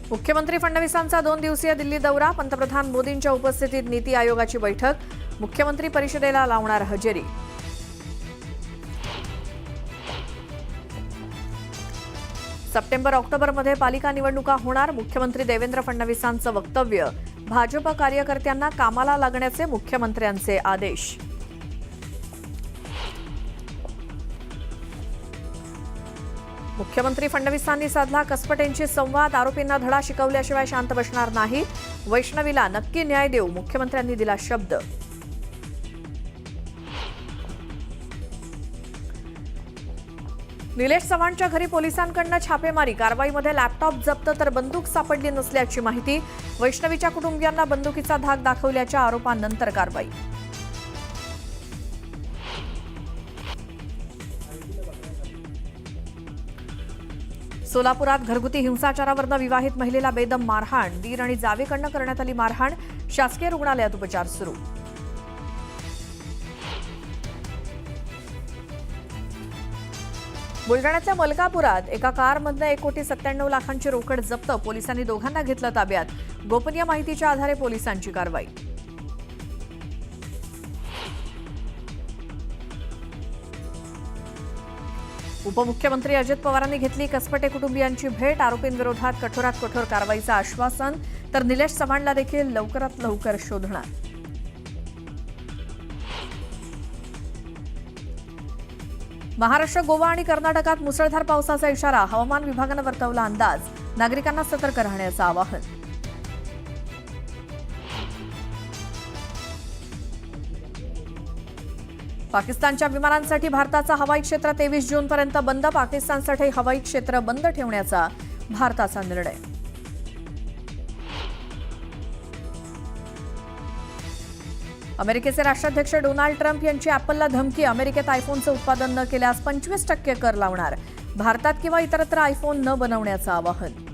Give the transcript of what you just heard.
मुख्यमंत्री फडणवीसांचा 2 दिवसीय दिल्ली दौरा, पंतप्रधान मोदींच्या उपस्थितीत नीती आयोगाची बैठक, मुख्यमंत्री परिषदेला लावणार हजेरी. सप्टेंबर-ऑक्टोबरमध्ये पालिका निवडणुका होणार, मुख्यमंत्री देवेंद्र फडणवीसांचं वक्तव्य. भाजप कार्यकर्त्यांना कामाला लागण्याचे मुख्यमंत्र्यांचे आदेश. मुख्यमंत्री फडणवीसांनी साधला कसपटेंशी संवाद, आरोपींना धडा शिकवल्याशिवाय शांत बसणार नाही, वैष्णवीला नक्की न्याय देऊ, मुख्यमंत्र्यांनी दिला शब्द. निलेश चव्हाणच्या घरी पोलिसांकडून छापेमारी, कारवाईमध्ये लॅपटॉप जप्त तर बंदूक सापडली नसल्याची माहिती. वैष्णवीच्या कुटुंबियांना बंदुकीचा धाक दाखवल्याच्या आरोपांनंतर कारवाई. सोलापुरात घरगुती हिंसाचारावरून विवाहित महिलेला बेदम मारहाण, दीर आणि जावेकडून करण्यात आली मारहाण, शासकीय रुग्णालयात उपचार सुरू. बुलढाण्याच्या मलकापुरात एका कारमधनं 1,97,00,000ची रोकड जप्त, पोलिसांनी दोघांना घेतलं ताब्यात. गोपनीय माहितीच्या आधारे पोलिसांची कारवाई. उपमुख्यमंत्री अजित पवारांनी घेतली कसपटे कुटुंबियांची भेट, आरोपींविरोधात कठोरात कठोर कारवाईचं आश्वासन, तर निलेश चव्हाणला देखील लवकरात लवकर शोधणार. महाराष्ट्र, गोवा आणि कर्नाटकात मुसळधार पावसाचा इशारा, हवामान विभागानं वर्तवला अंदाज, नागरिकांना सतर्क राहण्याचं आवाहन. पाकिस्तानच्या विमानांसाठी भारताचा हवाई क्षेत्र 23 जूनपर्यंत बंद, पाकिस्तानसाठी हवाई क्षेत्र बंद ठेवण्याचा भारताचा निर्णय. अमेरिकेचे राष्ट्राध्यक्ष डोनाल्ड ट्रम्प यांची ॲपलला धमकी, अमेरिकेत आयफोनचं उत्पादन न केल्यास 25% कर लावणार, भारतात किंवा इतरत्र आयफोन न बनवण्याचं आवाहन.